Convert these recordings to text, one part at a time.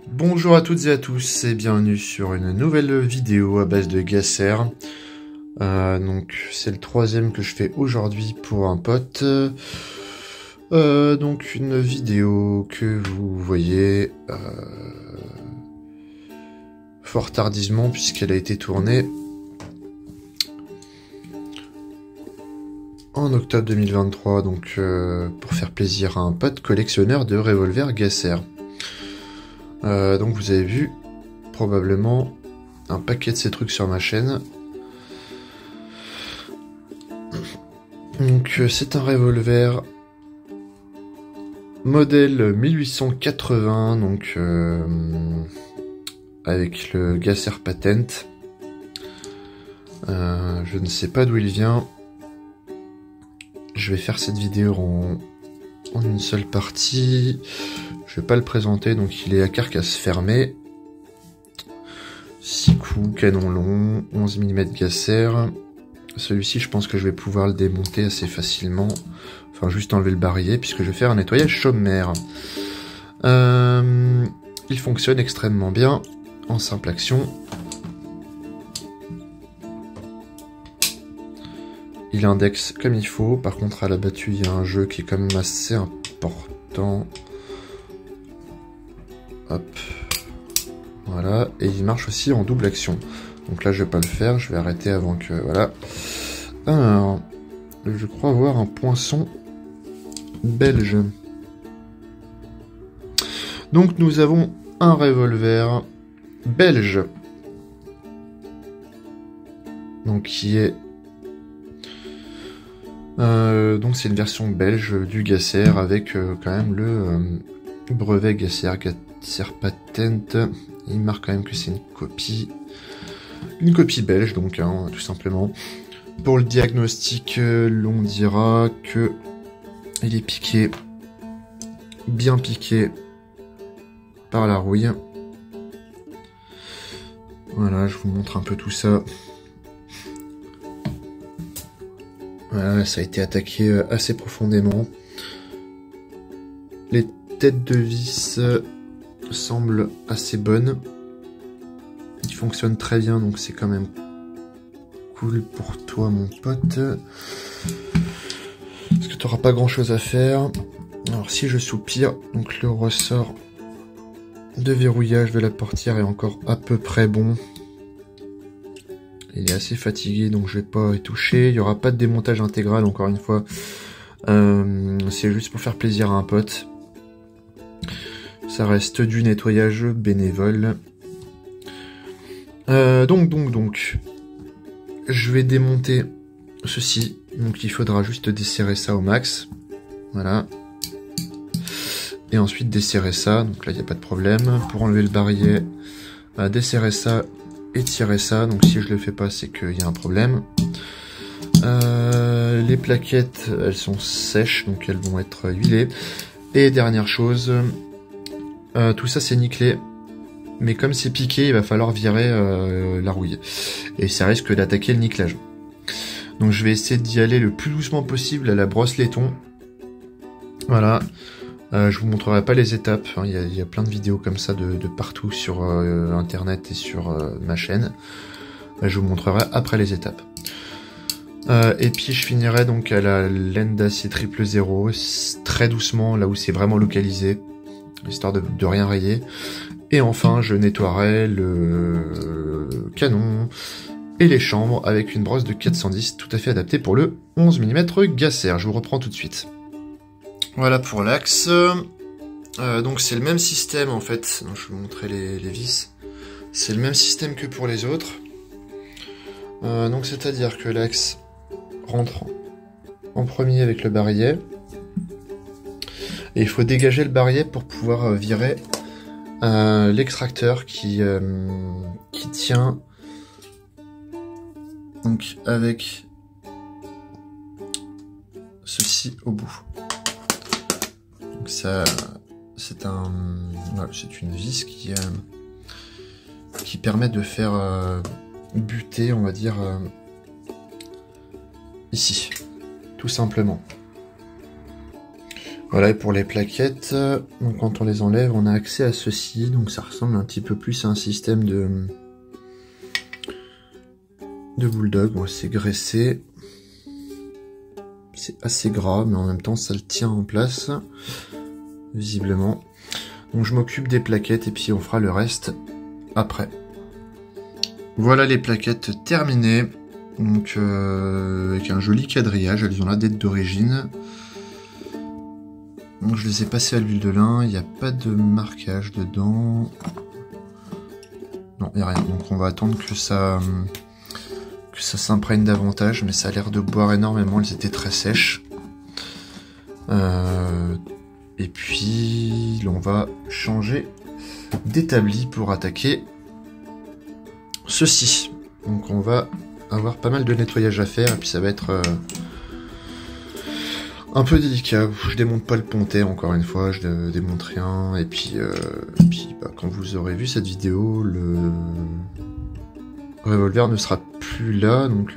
Bonjour à toutes et à tous et bienvenue sur une nouvelle vidéo à base de Gasser. Donc c'est le troisième que je fais aujourd'hui pour un pote. Donc une vidéo que vous voyez fort tardivement puisqu'elle a été tournée en octobre 2023, donc pour faire plaisir à un pote collectionneur de revolver Gasser. Donc vous avez vu probablement un paquet de ces trucs sur ma chaîne. Donc c'est un revolver modèle 1880, donc avec le Gasser Patent. Je ne sais pas d'où il vient. Je vais faire cette vidéo en une seule partie. Je vais pas le présenter, donc il est à carcasse fermée. 6 coups, canon long, 11 mm Gasser. Celui-ci, je pense que je vais pouvoir le démonter assez facilement. Enfin, juste enlever le barillet, puisque je vais faire un nettoyage sommaire. Il fonctionne extrêmement bien, en simple action. Il indexe comme il faut. Par contre, à la battue, il y a un jeu qui est quand même assez important. Hop. Voilà. Et il marche aussi en double action. Donc là, je vais pas le faire. Je vais arrêter avant que... Voilà. Alors, je crois voir un poinçon belge. Donc, nous avons un revolver belge. Donc, qui est... donc, c'est une version belge du Gasser avec quand même le brevet Gasser Patent. Il marque quand même que c'est une copie belge, donc hein, tout simplement. Pour le diagnostic, l'on dira que il est piqué, bien piqué par la rouille. Voilà, je vous montre un peu tout ça. Voilà, ça a été attaqué assez profondément. Les têtes de vis semblent assez bonnes. Il fonctionne très bien, donc c'est quand même cool pour toi, mon pote. Parce que tu n'auras pas grand chose à faire. Alors, si je soupire, donc le ressort de verrouillage de la portière est encore à peu près bon. Il est assez fatigué, donc je vais pas y toucher. Il n'y aura pas de démontage intégral, encore une fois. C'est juste pour faire plaisir à un pote. Ça reste du nettoyage bénévole. Donc, je vais démonter ceci. Donc il faudra juste desserrer ça au max. Voilà. Et ensuite desserrer ça. Donc là, il n'y a pas de problème. Pour enlever le barillet, desserrer ça et tirer ça. Donc si je le fais pas, c'est qu'il y a un problème. Les plaquettes, elles sont sèches, donc elles vont être huilées. Et dernière chose, tout ça c'est nickelé. Mais comme c'est piqué, il va falloir virer la rouille. Et ça risque d'attaquer le nickelage. Donc je vais essayer d'y aller le plus doucement possible à la brosse laiton. Voilà. Je vous montrerai pas les étapes. Hein. Il y a plein de vidéos comme ça de partout sur internet et sur ma chaîne. Je vous montrerai après les étapes. Et puis je finirai donc à la laine d'acier 000, très doucement, là où c'est vraiment localisé, histoire de rien rayer. Et enfin, je nettoierai le canon et les chambres avec une brosse de 410 tout à fait adaptée pour le 11 mm Gasser. Je vous reprends tout de suite. Voilà pour l'axe. Donc c'est le même système en fait. Donc, je vais vous montrer les vis. C'est le même système que pour les autres. Donc c'est-à-dire que l'axe rentre en premier avec le barillet. Et il faut dégager le barillet pour pouvoir virer l'extracteur qui tient donc avec ceci au bout. Donc ça, c'est une vis qui permet de faire buter, on va dire, ici, tout simplement. Voilà, et pour les plaquettes, donc quand on les enlève, on a accès à ceci, donc ça ressemble un petit peu plus à un système de bulldog. Bon, c'est graissé, c'est assez gras, mais en même temps ça le tient en place, visiblement. Donc je m'occupe des plaquettes et puis on fera le reste après. Voilà les plaquettes terminées, donc avec un joli quadrillage, elles ont la date d'origine. Donc je les ai passées à l'huile de lin, il n'y a pas de marquage dedans. Non, il n'y a rien, donc on va attendre que ça s'imprègne davantage, mais ça a l'air de boire énormément, elles étaient très sèches. Et puis on va changer d'établi pour attaquer ceci. Donc on va avoir pas mal de nettoyage à faire, et puis ça va être un peu délicat. Je démonte pas le pontet encore une fois, je démonte rien, et puis bah, quand vous aurez vu cette vidéo, le revolver ne sera plus là, donc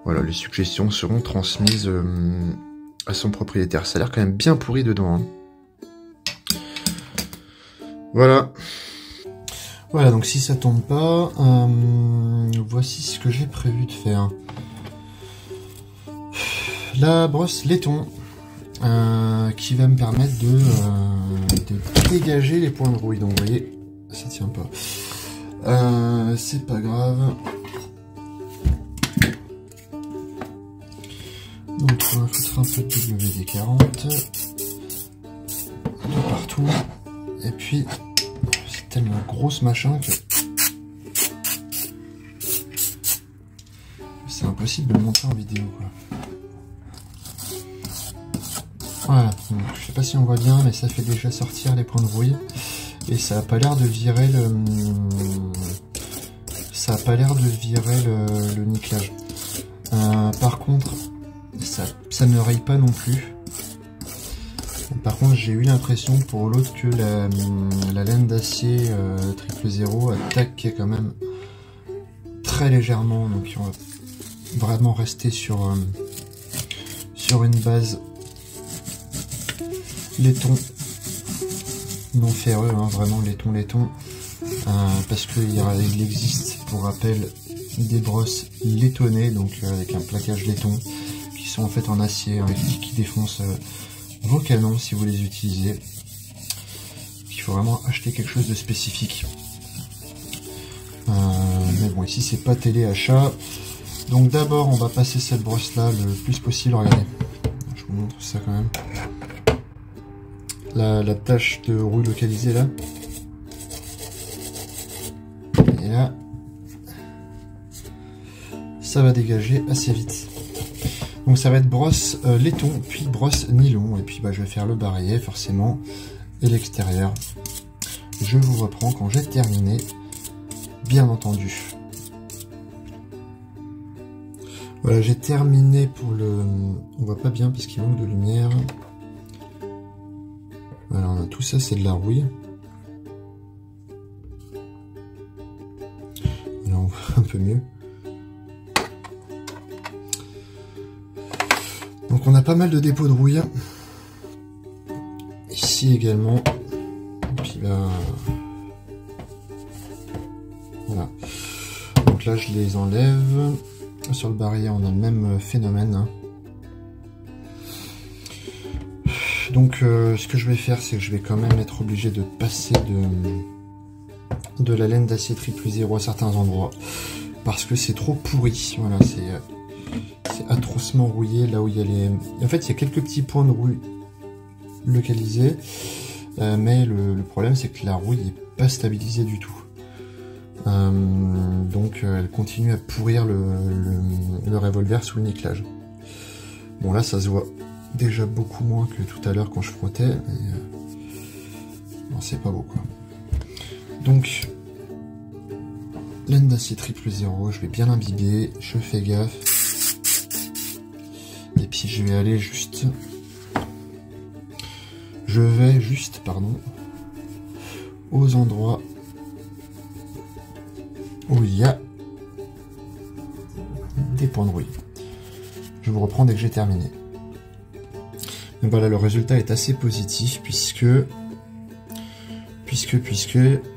voilà, les suggestions seront transmises à son propriétaire. Ça a l'air quand même bien pourri dedans, hein. Voilà. Voilà, donc si ça tombe pas, voici ce que j'ai prévu de faire. La brosse laiton, qui va me permettre de dégager les points de rouille. Donc vous voyez, ça tient pas. C'est pas grave. Donc on va foutre un peu de WD-40 de partout. Et puis c'est tellement gros ce machin que c'est impossible de le montrer en vidéo, quoi. Voilà, donc, je sais pas si on voit bien, mais ça fait déjà sortir les points de rouille. Et ça a pas l'air de virer le... Ça a pas l'air de virer le nickelage. Par contre, ça ne raye pas non plus. Par contre, j'ai eu l'impression pour l'autre que la laine d'acier 000 attaquait quand même très légèrement. Donc on va vraiment rester sur une base laiton non ferreux, hein, vraiment laiton, parce qu'il existe pour rappel des brosses laitonnées, donc avec un plaquage laiton, qui sont en fait en acier, hein, qui défoncent vos canons si vous les utilisez. Il faut vraiment acheter quelque chose de spécifique. Mais bon, ici c'est pas téléachat. Donc d'abord on va passer cette brosse là le plus possible. Regardez, je vous montre ça quand même. La tache de rouille localisée là. Et là, ça va dégager assez vite. Donc ça va être brosse laiton, puis brosse nylon. Et puis bah, je vais faire le barillet forcément. Et l'extérieur. Je vous reprends quand j'ai terminé. Bien entendu. Voilà, j'ai terminé pour le... On voit pas bien parce qu'il manque de lumière. Voilà, on a tout ça, c'est de la rouille. Là, on voit un peu mieux. Donc on a pas mal de dépôts de rouille. Ici également. Et puis là... Voilà. Donc là, je les enlève. Sur le barillet, on a le même phénomène, hein. Donc ce que je vais faire, c'est que je vais quand même être obligé de passer de la laine d'acier 000 à certains endroits, parce que c'est trop pourri. Voilà, c'est atrocement rouillé là où il y a les... En fait, il y a quelques petits points de rouille localisés, mais le problème, c'est que la rouille n'est pas stabilisée du tout. Donc elle continue à pourrir le revolver sous le nickelage. Bon, là, ça se voit déjà beaucoup moins que tout à l'heure quand je frottais, mais non, c'est pas beau, quoi. Donc laine d'acier 000, je vais bien l'imbiber, je fais gaffe, et puis je vais juste aux endroits où il y a des points de rouille. Je vous reprends dès que j'ai terminé. Donc voilà, le résultat est assez positif puisque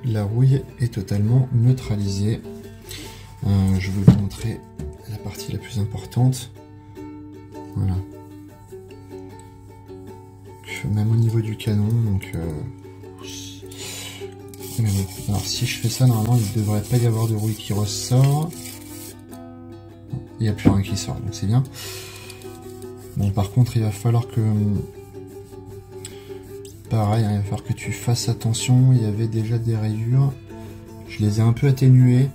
la rouille est totalement neutralisée. Je vais vous montrer la partie la plus importante. Voilà. Donc, même au niveau du canon, donc mais bon. Alors si je fais ça, normalement il ne devrait pas y avoir de rouille qui ressort. Il n'y a plus rien qui sort, donc c'est bien. Bon, par contre, il va falloir que... Pareil, hein, il va falloir que tu fasses attention. Il y avait déjà des rayures. Je les ai un peu atténuées.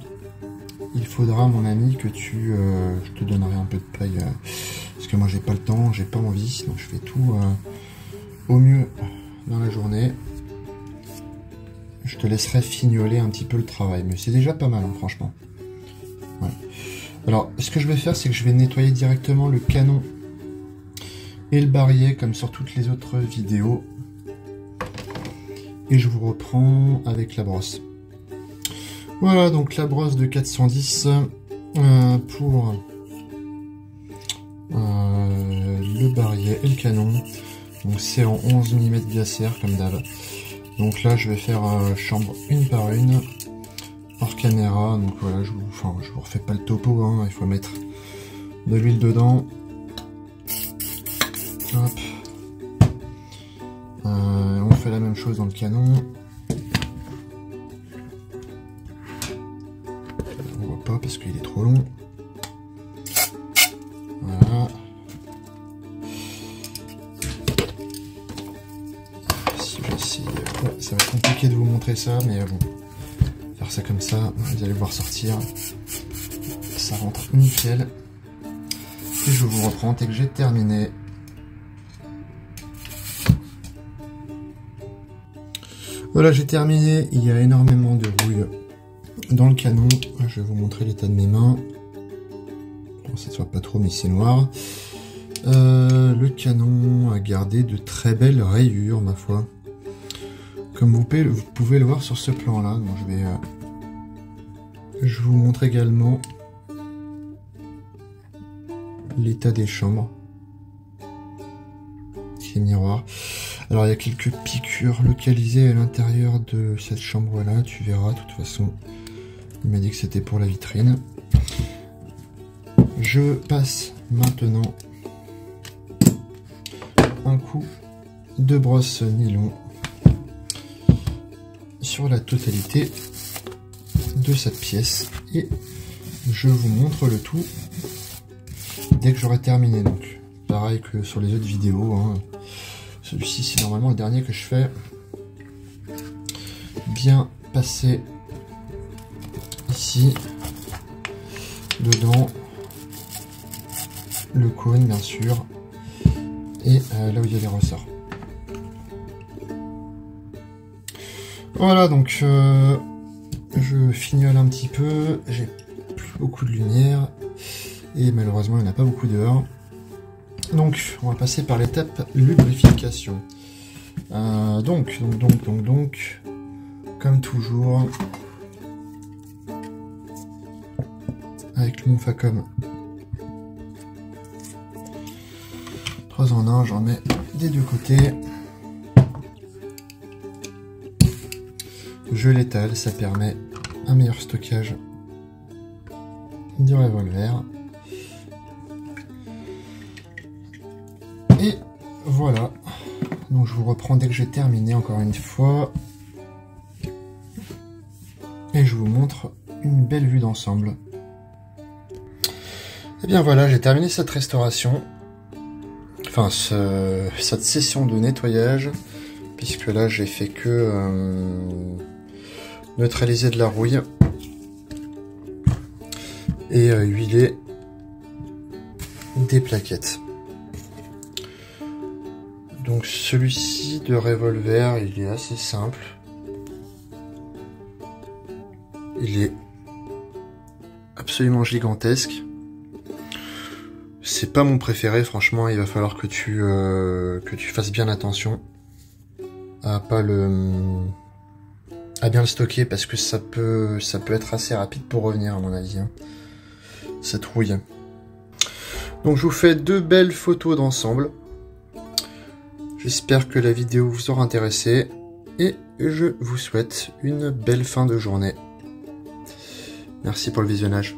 Il faudra, mon ami, que tu... je te donnerai un peu de paille. Parce que moi, j'ai pas le temps, j'ai pas envie. Donc, je fais tout au mieux dans la journée. Je te laisserai fignoler un petit peu le travail. Mais c'est déjà pas mal, hein, franchement. Ouais. Alors, ce que je vais faire, c'est que je vais nettoyer directement le canon et le barillet, comme sur toutes les autres vidéos. Et je vous reprends avec la brosse. Voilà, donc la brosse de 410 pour le barillet et le canon. Donc c'est en 11 mm Gasser comme d'hab. Donc là je vais faire chambre une par une hors caméra. Donc voilà, je vous refais pas le topo, hein. Il faut mettre de l'huile dedans. Hop. On fait la même chose dans le canon. On voit pas parce qu'il est trop long. Voilà. Si j'essaye, ouais, ça va être compliqué de vous montrer ça, mais bon, faire ça comme ça, vous allez voir sortir. Ça rentre nickel. Et je vous reprends dès que j'ai terminé. Voilà, j'ai terminé. Il y a énormément de rouille dans le canon. Je vais vous montrer l'état de mes mains. Bon, ça ne se voit pas trop, mais c'est noir. Le canon a gardé de très belles rayures, ma foi. Comme vous pouvez le voir sur ce plan-là. Donc je vous montre également l'état des chambres. Ces miroirs. Alors il y a quelques piqûres localisées à l'intérieur de cette chambre-là, tu verras, de toute façon, il m'a dit que c'était pour la vitrine. Je passe maintenant un coup de brosse nylon sur la totalité de cette pièce et je vous montre le tout dès que j'aurai terminé. Donc pareil que sur les autres vidéos, hein. Celui-ci, c'est normalement le dernier que je fais. Bien passer ici, dedans, le cône, bien sûr, et là où il y a les ressorts. Voilà, donc je fignole un petit peu. J'ai plus beaucoup de lumière et malheureusement, il n'y en a pas beaucoup dehors. Donc, on va passer par l'étape lubrification. Donc, comme toujours, avec mon Facom 3 en 1, j'en mets des deux côtés. Je l'étale, ça permet un meilleur stockage du revolver. Et voilà, donc je vous reprends dès que j'ai terminé encore une fois. Et je vous montre une belle vue d'ensemble. Et bien voilà, j'ai terminé cette restauration. Enfin, cette session de nettoyage. Puisque là, j'ai fait que neutraliser de la rouille. Et huiler des plaquettes. Donc celui-ci de revolver, il est assez simple. Il est absolument gigantesque. C'est pas mon préféré, franchement. Il va falloir que tu fasses bien attention à bien le stocker parce que ça peut être assez rapide pour revenir à mon avis, hein, cette rouille. Donc je vous fais deux belles photos d'ensemble. J'espère que la vidéo vous aura intéressé et je vous souhaite une belle fin de journée. Merci pour le visionnage.